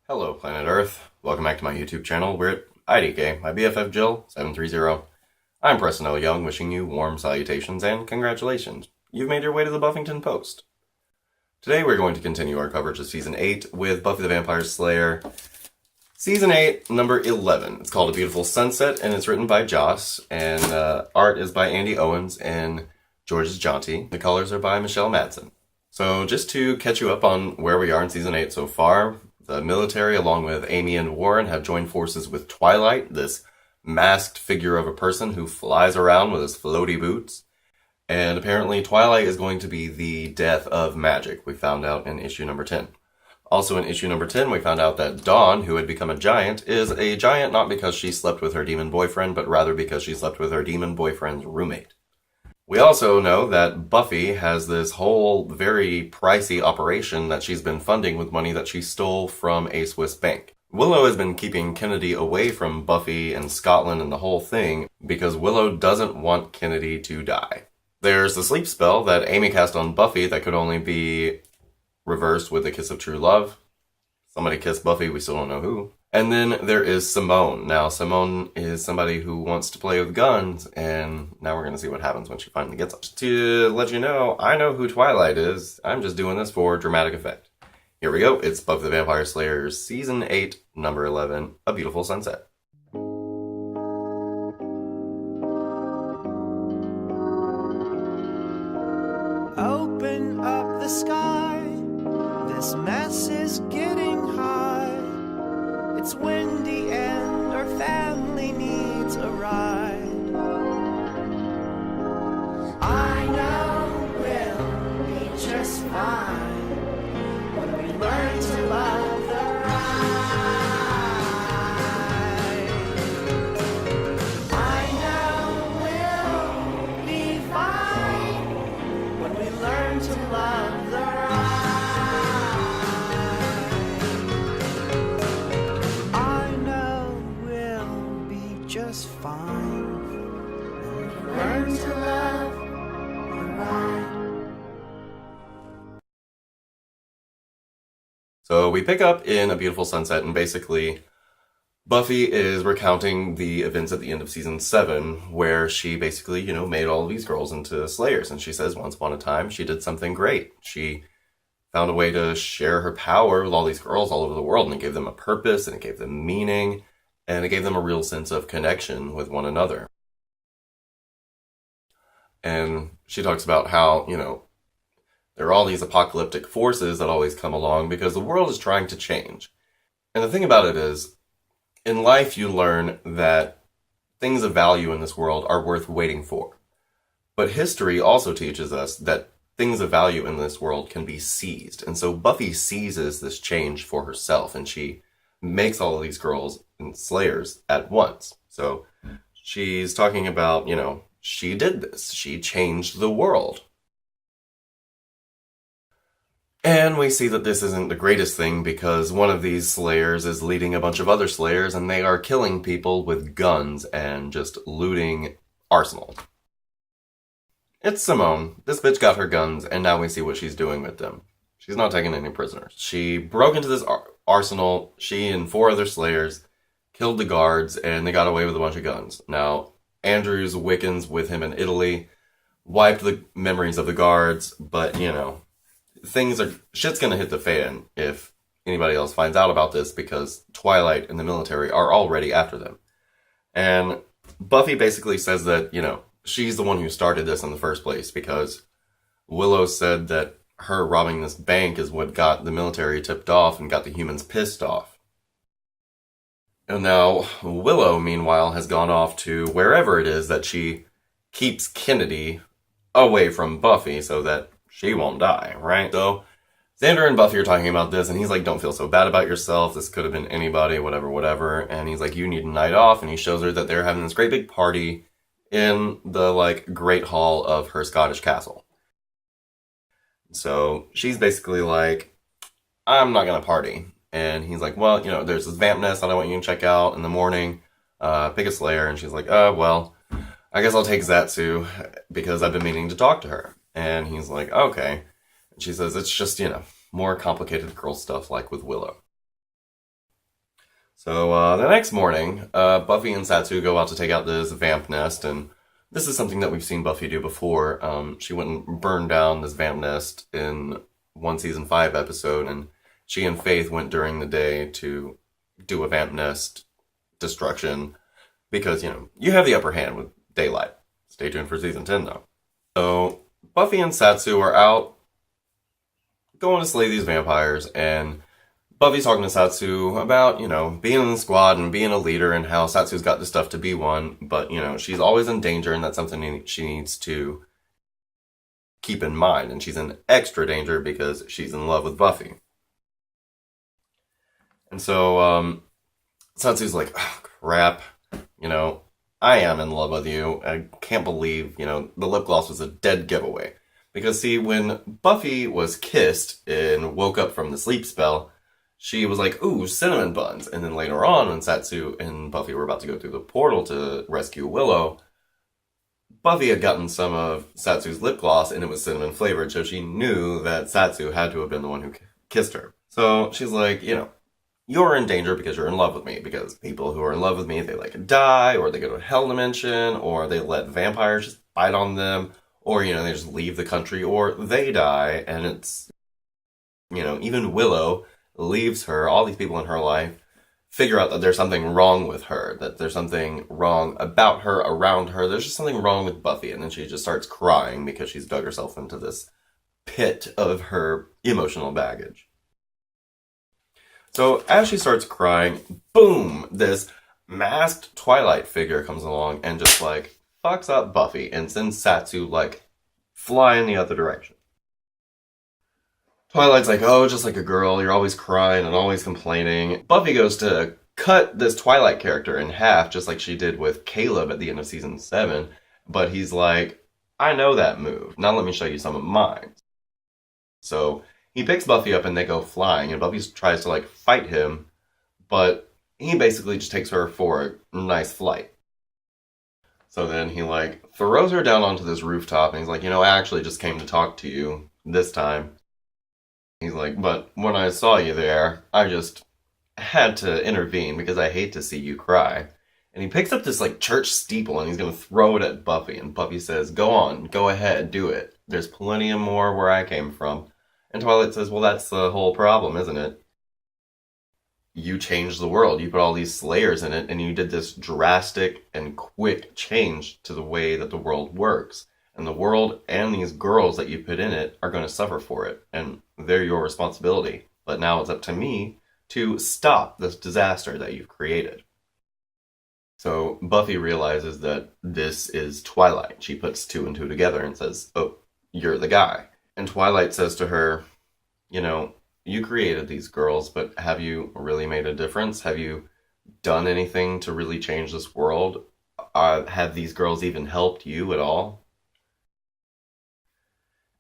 Hello, Planet Earth. Welcome back to my YouTube channel. We're at IDK, my BFF Jill, 730. I'm Preston L. Young, wishing you warm salutations and congratulations. You've made your way to the Buffington Post. Today we're going to continue our coverage of Season 8 with Buffy the Vampire Slayer, Season 8, number 11. It's called A Beautiful Sunset, and it's written by Joss, and art is by Andy Owens and Georges Jonti. The colors are by Michelle Madsen. So just to catch you up on where we are in Season 8 so far, the military, along with Amy and Warren, have joined forces with Twilight, this masked figure of a person who flies around with his floaty boots. And apparently Twilight is going to be the death of magic, we found out in issue number 10. Also in issue number 10, we found out that Dawn, who had become a giant, is a giant not because she slept with her demon boyfriend, but rather because she slept with her demon boyfriend's roommate. We also know that Buffy has this whole very pricey operation that she's been funding with money that she stole from a Swiss bank. Willow has been keeping Kennedy away from Buffy and Scotland and the whole thing because Willow doesn't want Kennedy to die. There's the sleep spell that Amy cast on Buffy that could only be reversed with a kiss of true love. Somebody kissed Buffy, we still don't know who. And then there is Simone. Now, Simone is somebody who wants to play with guns, and now we're going to see what happens when she finally gets up. To let you know, I know who Twilight is. I'm just doing this for dramatic effect. Here we go. It's Buffy the Vampire Slayer, Season 8, number 11, A Beautiful Sunset. Open up the sky. This mess is getting high. It's windy and our family needs a ride. I know we'll be just fine when we learn to love the ride. I know we'll be fine when we learn to love the ride. Just fine. Learn to love the ride. So we pick up in A Beautiful Sunset, and basically Buffy is recounting the events at the end of Season 7, where she basically, made all of these girls into slayers. And she says once upon a time she did something great. She found a way to share her power with all these girls all over the world, and it gave them a purpose, and it gave them meaning. And it gave them a real sense of connection with one another. And she talks about how, there are all these apocalyptic forces that always come along because the world is trying to change. And the thing about it is, in life you learn that things of value in this world are worth waiting for. But history also teaches us that things of value in this world can be seized. And so Buffy seizes this change for herself, and she makes all of these girls and slayers at once. So she's talking about, she did this. She changed the world. And we see that this isn't the greatest thing because one of these slayers is leading a bunch of other slayers, and they are killing people with guns and just looting arsenal. It's Simone. This bitch got her guns, and now we see what she's doing with them. She's not taking any prisoners. She broke into this arsenal. She and 4 other slayers killed the guards, and they got away with a bunch of guns. Now, Andrew's Wiccans with him in Italy wiped the memories of the guards, but, shit's gonna hit the fan if anybody else finds out about this because Twilight and the military are already after them. And Buffy basically says that, she's the one who started this in the first place because Willow said that her robbing this bank is what got the military tipped off and got the humans pissed off. And now Willow, meanwhile, has gone off to wherever it is that she keeps Kennedy away from Buffy so that she won't die, right? So Xander and Buffy are talking about this, and he's like, don't feel so bad about yourself. This could have been anybody, whatever. And he's like, you need a night off. And he shows her that they're having this great big party in the, great hall of her Scottish castle. So she's basically like, I'm not going to party. And he's like, well, there's this vamp nest that I want you to check out in the morning. Pick a slayer. And she's like, well, I guess I'll take Zatsu because I've been meaning to talk to her. And he's like, okay. And she says, it's just, more complicated girl stuff like with Willow. So the next morning, Buffy and Satsu go out to take out this vamp nest, and this is something that we've seen Buffy do before. She went and burned down this vamp nest in one season 5 episode, and she and Faith went during the day to do a vamp nest destruction because, you have the upper hand with daylight. Stay tuned for season 10, though. So Buffy and Satsu are out going to slay these vampires, and Buffy's talking to Satsu about, being in the squad and being a leader and how Satsu's got the stuff to be one, but, she's always in danger and that's something she needs to keep in mind. And she's in extra danger because she's in love with Buffy. And so, Satsu's like, oh, crap, I am in love with you. I can't believe, the lip gloss was a dead giveaway. Because, see, when Buffy was kissed and woke up from the sleep spell, she was like, ooh, cinnamon buns. And then later on, when Satsu and Buffy were about to go through the portal to rescue Willow, Buffy had gotten some of Satsu's lip gloss and it was cinnamon flavored, so she knew that Satsu had to have been the one who kissed her. So she's like, you're in danger because you're in love with me, because people who are in love with me, they die, or they go to a hell dimension, or they let vampires just bite on them, or, they just leave the country, or they die, and it's, even Willow leaves her, all these people in her life figure out that there's something wrong with her, that there's something wrong about her, around her, there's just something wrong with Buffy, and then she just starts crying because she's dug herself into this pit of her emotional baggage. So as she starts crying, boom, this masked Twilight figure comes along and just fucks up Buffy and sends Satsu flying the other direction. Twilight's like, oh, just like a girl, you're always crying and always complaining. Buffy goes to cut this Twilight character in half, just like she did with Caleb at the end of season 7. But he's like, I know that move. Now let me show you some of mine. So he picks Buffy up and they go flying, and Buffy tries to fight him, but he basically just takes her for a nice flight. So then he throws her down onto this rooftop, and he's like, I actually just came to talk to you this time. He's like, but when I saw you there, I just had to intervene because I hate to see you cry. And he picks up this church steeple and he's going to throw it at Buffy. And Buffy says, go on, go ahead, do it. There's plenty of more where I came from. And Twilight says, well, that's the whole problem, isn't it? You changed the world. You put all these slayers in it and you did this drastic and quick change to the way that the world works. And the world and these girls that you put in it are going to suffer for it. And they're your responsibility. But now it's up to me to stop this disaster that you've created. So Buffy realizes that this is Twilight. She puts 2 and 2 together and says, oh, you're the guy. And Twilight says to her, you created these girls, but have you really made a difference? Have you done anything to really change this world? Have these girls even helped you at all?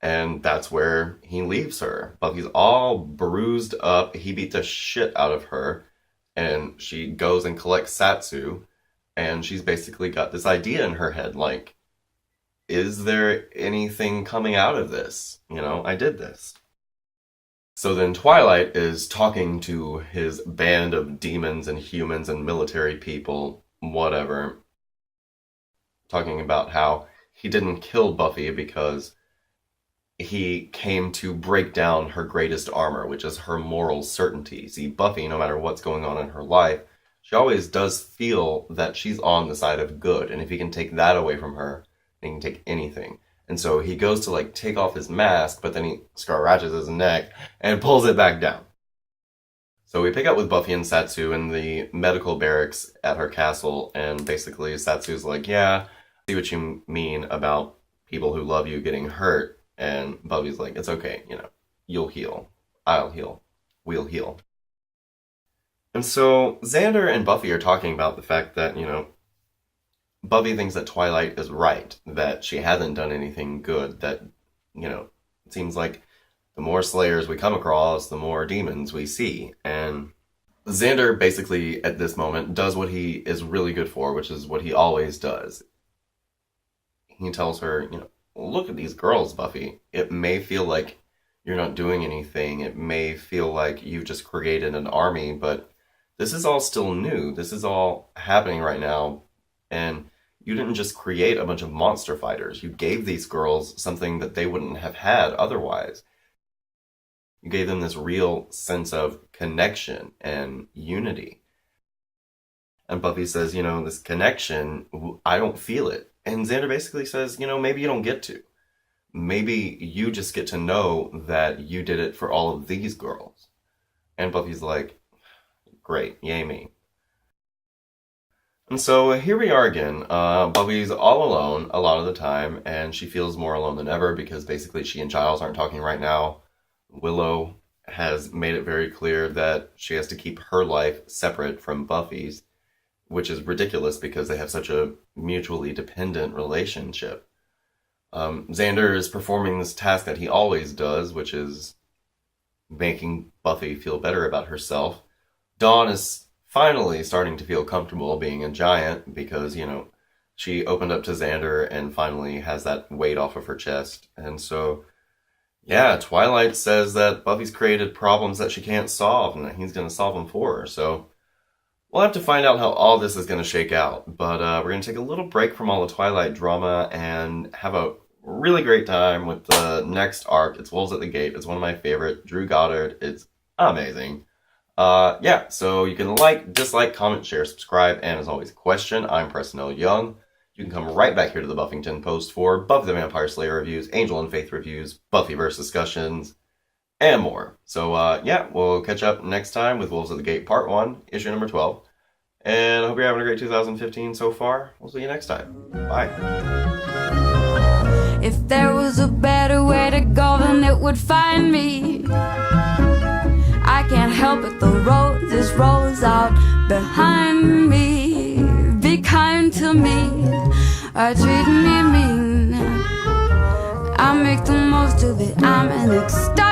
And that's where he leaves her. Buffy's all bruised up. He beat the shit out of her. And she goes and collects Satsu. And she's basically got this idea in her head, is there anything coming out of this? I did this. So then Twilight is talking to his band of demons and humans and military people, whatever. Talking about how he didn't kill Buffy because he came to break down her greatest armor, which is her moral certainty. See, Buffy, no matter what's going on in her life, she always does feel that she's on the side of good. And if he can take that away from her, he can take anything. And so he goes to take off his mask, but then he scratches his neck and pulls it back down. So we pick up with Buffy and Satsu in the medical barracks at her castle, and basically Satsu's like, yeah, I see what you mean about people who love you getting hurt. And Buffy's like, it's okay, you'll heal. I'll heal. We'll heal. And so Xander and Buffy are talking about the fact that, Buffy thinks that Twilight is right, that she hasn't done anything good, that, it seems like the more slayers we come across, the more demons we see. And Xander basically, at this moment, does what he is really good for, which is what he always does. He tells her, look at these girls, Buffy. It may feel like you're not doing anything. It may feel like you've just created an army, but This is all still new. This is all happening right now. And you didn't just create a bunch of monster fighters. You gave these girls something that they wouldn't have had otherwise. You gave them this real sense of connection and unity. And Buffy says, this connection, I don't feel it. And Xander basically says, maybe you don't get to. Maybe you just get to know that you did it for all of these girls. And Buffy's like, great, yay me. And so here we are again. Buffy's all alone a lot of the time, and she feels more alone than ever because basically she and Giles aren't talking right now. Willow has made it very clear that she has to keep her life separate from Buffy's, which is ridiculous because they have such a mutually dependent relationship. Xander is performing this task that he always does, which is making Buffy feel better about herself. Dawn is finally starting to feel comfortable being a giant because, she opened up to Xander and finally has that weight off of her chest. And so, yeah, Twilight says that Buffy's created problems that she can't solve and that he's going to solve them for her. So we'll have to find out how all this is going to shake out. But we're going to take a little break from all the Twilight drama and have a really great time with the next arc. It's Wolves at the Gate. It's one of my favorite. Drew Goddard. It's amazing. So you can like, dislike, comment, share, subscribe, and as always, question. I'm Preston L. Young. You can come right back here to the Buffington Post for Buffy the Vampire Slayer reviews, Angel and Faith reviews, Buffyverse discussions, and more. So, we'll catch up next time with Wolves at the Gate Part 1, issue number 12. And I hope you're having a great 2015 so far. We'll see you next time. Bye. If there was a better way to go, then it would find me. I can't help it, the road just rolls out behind me. Be kind to me, or treat me mean. I make the most of it, I'm an ecstatic.